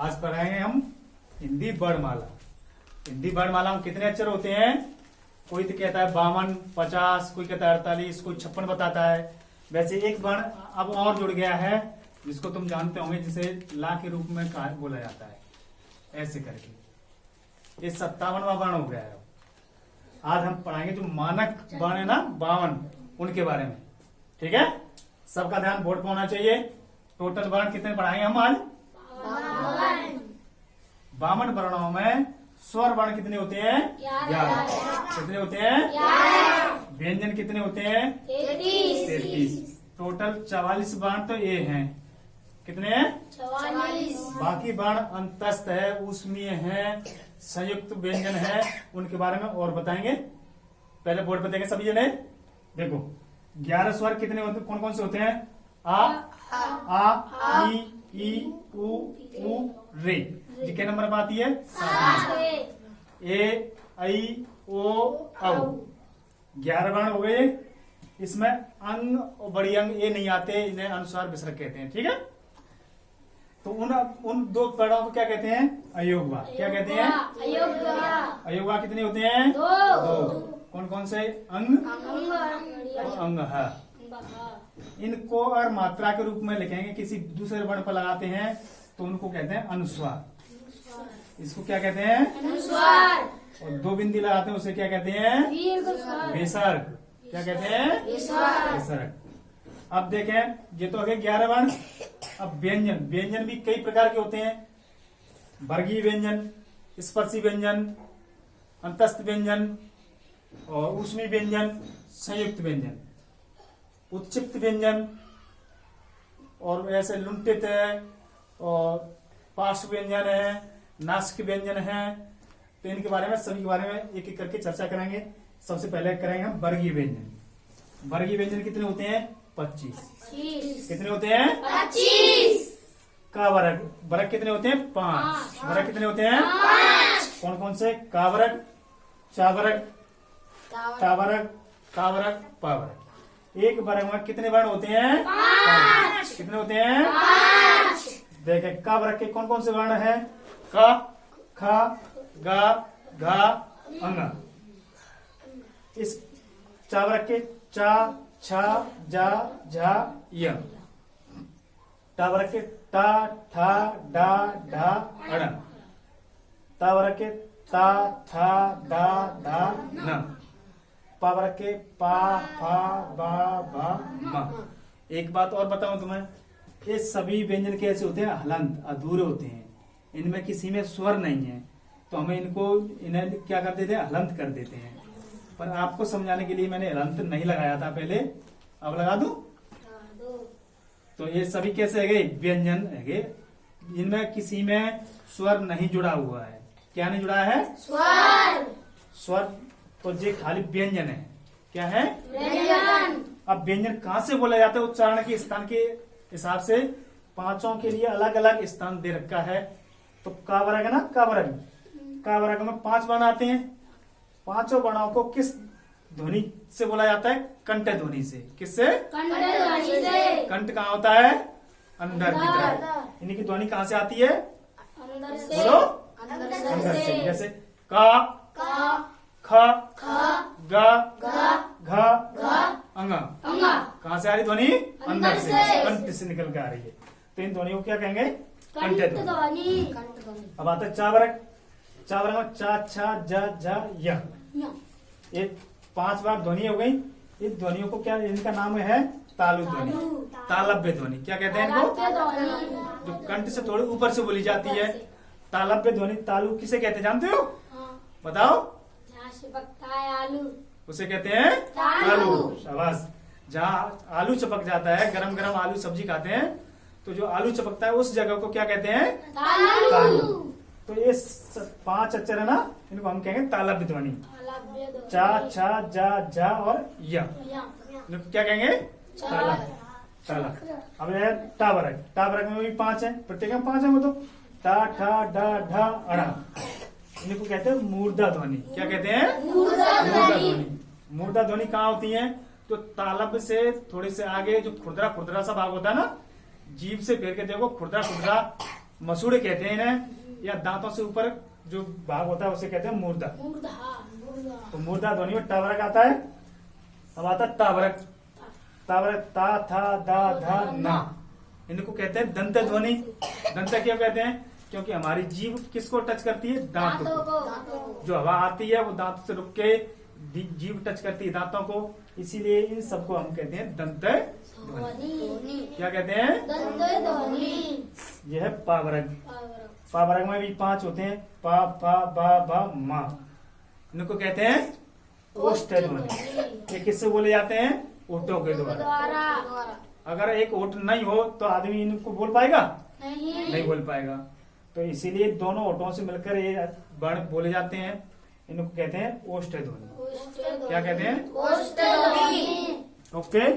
आज पढ़ाएंगे हम हिंदी वर्णमाला। हिंदी वर्णमाला में कितने अक्षर होते हैं? कोई तो कहता है 52, 50, कोई कहता है 48, कोई 56 बताता है। वैसे एक वर्ण अब और जुड़ गया है जिसको तुम जानते होंगे, जिसे ला के रूप में बोला जाता है, ऐसे करके। ये 57वां वर्ण हो गया है। आज हम पढ़ाएंगे जो मानक वर्ण है ना 52, उनके बारे में। ठीक है, सबका ध्यान बोर्ड पर होना चाहिए। टोटल वर्ण कितने पढ़ाएंगे हम आज? 52 वर्णों में स्वर वर्ण कितने होते हैं? 11। कितने होते हैं? व्यंजन कितने होते हैं? 33। टोटल 44 वर्ण तो ये हैं। कितने हैं? 44। बाकी वर्ण अंतस्थ है, ऊष्मीय है, संयुक्त व्यंजन है, उनके बारे में और बताएंगे। पहले बोर्ड पर देखें सभी जने। देखो 11 स्वर कितने होते, कौन कौन से होते हैं? आ, ई, उ, रे। जी के नंबर पर आती है? 7। ए, आई, ओ, औ। 11 वर्ण हो गए। इसमें अंग और बड़ी अंग ये नहीं आते, इन्हें अनुस्वार विसर्ग कहते हैं। ठीक है, तो उन दो वर्णों को क्या कहते हैं? अयोगवा। क्या कहते हैं? अयोगवा कितने होते हैं? 2। कौन कौन से? अंग और अंग है। इनको और मात्रा के रूप में लिखेंगे, किसी दूसरे वर्ण पर लगाते हैं तो उनको कहते हैं अनुस्वार। इसको क्या कहते हैं? अनुस्वार। और 2 बिंदी लगाते हैं उसे क्या कहते हैं? विसर्ग। क्या कहते हैं? विसर्ग। अब देखें, ये तो हो गए 11 वर्ण। अब व्यंजन। व्यंजन भी कई प्रकार के होते हैं। वर्गीय व्यंजन, स्पर्शी व्यंजन, अंतस्थ व्यंजन और ऊष्मीय व्यंजन, संयुक्त व्यंजन, उत्क्षिप्त व्यंजन और ऐसे लुंठित है, और पार्श्व व्यंजन है, नासिक व्यंजन है। तो इनके बारे में, सभी के बारे में एक एक करके चर्चा करेंगे। सबसे पहले करेंगे हम वर्गीय व्यंजन। वर्गीय व्यंजन कितने होते हैं? 25। कितने होते हैं? 25। का वर्ग। वर्ग कितने होते हैं? 5। वर्ग कितने होते हैं? 5। कौन कौन से? का वर्ग, चा वर्ग, टा वर्ग, का वर्ग, पा वर्ग। एक वर्ग में कितने वर्ण होते हैं? 5। कितने होते हैं? 5। देखें, का वर्ग के कौन कौन से वर्ण हैं? का, खा, गा, घा, अंग। इस चा वर्ग के चा, छा, जा, झा, य। टा वर्ग के टा, ठा, डा, ढा, अड़। ता वर्ग के ता, था, दा, धा, न। पा वर्ग के पा, फा, बा, भा, म। एक बात और बताऊं तुम्हें, ये सभी व्यंजन कैसे होते हैं? हलंत, अधूरे होते हैं। इनमें किसी में स्वर नहीं है, तो हमें इन्हें क्या कर देते हैं? हलंत कर देते हैं। पर आपको समझाने के लिए मैंने हलंत नहीं लगाया था पहले, अब लगा दूं? तो ये सभी कैसे है? व्यंजन है। इनमें किसी में स्वर नहीं जुड़ा हुआ है। क्या नहीं जुड़ा है? स्वर। स्वर तो ये खाली व्यंजन है। क्या है? व्यंजन। अब व्यंजन कहाँ से बोला जाता है? उच्चारण के स्थान के हिसाब से पांचों के लिए अलग अलग स्थान दे रखा है। तो का वर्ग है ना, का वर्ग, का वर्ग में 5 वर्ण आते हैं। पांचों वर्णों को किस ध्वनि से बोला जाता है? कंठ ध्वनि से। किससे? कंठ ध्वनि से। कंठ कहाँ होता है? अंदर की तरफ। इनकी ध्वनि कहाँ से आती है? अंदर से। बोलो, अंदर से। जैसे का, ख, ग, घ, अंग। कहाँ से आ रही ध्वनि? अंदर से, कंठ से निकल के आ रही है। तो इन ध्वनियों को क्या कहेंगे? कंठ ध्वनि। अब आता है चा वर्ग। चा वर्ग में चा, छा, जा, झा, य। ये 5 बार ध्वनि हो गई। इस ध्वनियों को क्या, इनका नाम है तालु ध्वनि, तालव्य ध्वनि। क्या कहते हैं इनको? जो कंठ से थोड़ी ऊपर से बोली जाती है, तालव्य ध्वनि। तालु किसे कहते हैं जानते हो? बताओ। आलू, उसे कहते हैं तालु। शाबाश। जहाँ आलू चपक जाता है, गरम गरम आलू सब्जी खाते हैं, तो जो आलू चपकता है उस जगह को क्या कहते हैं? तालु। तो ये 5 अक्षर है ना, इनको हम कहेंगे तालव्य ध्वनि। चा, छा, जा, झा और य। क्या कहेंगे? तालव्य। अब है टा वर्ग। टा वर्ग में भी 5 है, प्रत्येक में 5 है। वो तो टा, ठा, डा, ढा, अड़ा। इनको कहते हैं मूर्धा ध्वनि। क्या कहते हैं? मूर्धा ध्वनि। मूर्धा ध्वनि कहाँ होती है? तो तालव्य से थोड़े से आगे जो खुरदरा खुरदरा सा भाग होता है ना, जीभ से फेर के देखो, खुरदरा खुरदरा मसूड़े कहते हैं इन्हें, या दांतों से ऊपर जो भाग होता है उसे कहते हैं मूर्धा। तो मूर्धा ध्वनि में टावरक आता है। अब आता है तावरक। तावरक ता था दा धा ना, इनको कहते हैं दंत ध्वनि। दंत क्यों कहते हैं? क्योंकि हमारी जीभ किसको टच करती है? दांतों को। जो हवा आती है वो दांत से रुक के जीभ टच करती है दांतों को, इसीलिए इन सबको हम कहते हैं दंत ध्वनि। क्या कहते हैं? दंत ध्वनि। यह है पावरक। पावरक में भी 5 होते हैं, पा पा बा बा मा, इनको कहते हैं ओष्ठ ध्वनि। ये किससे बोले जाते हैं? ओठों के द्वारा। अगर एक ओठ नहीं हो तो आदमी इनको बोल पाएगा? नहीं बोल पाएगा। तो इसीलिए दोनों ओठों से मिलकर ये वर्ण बोले जाते हैं, इनको कहते हैं ओष्ठ ध्वनि। क्या कहते हैं? ओष्ठ ध्वनि। ओके।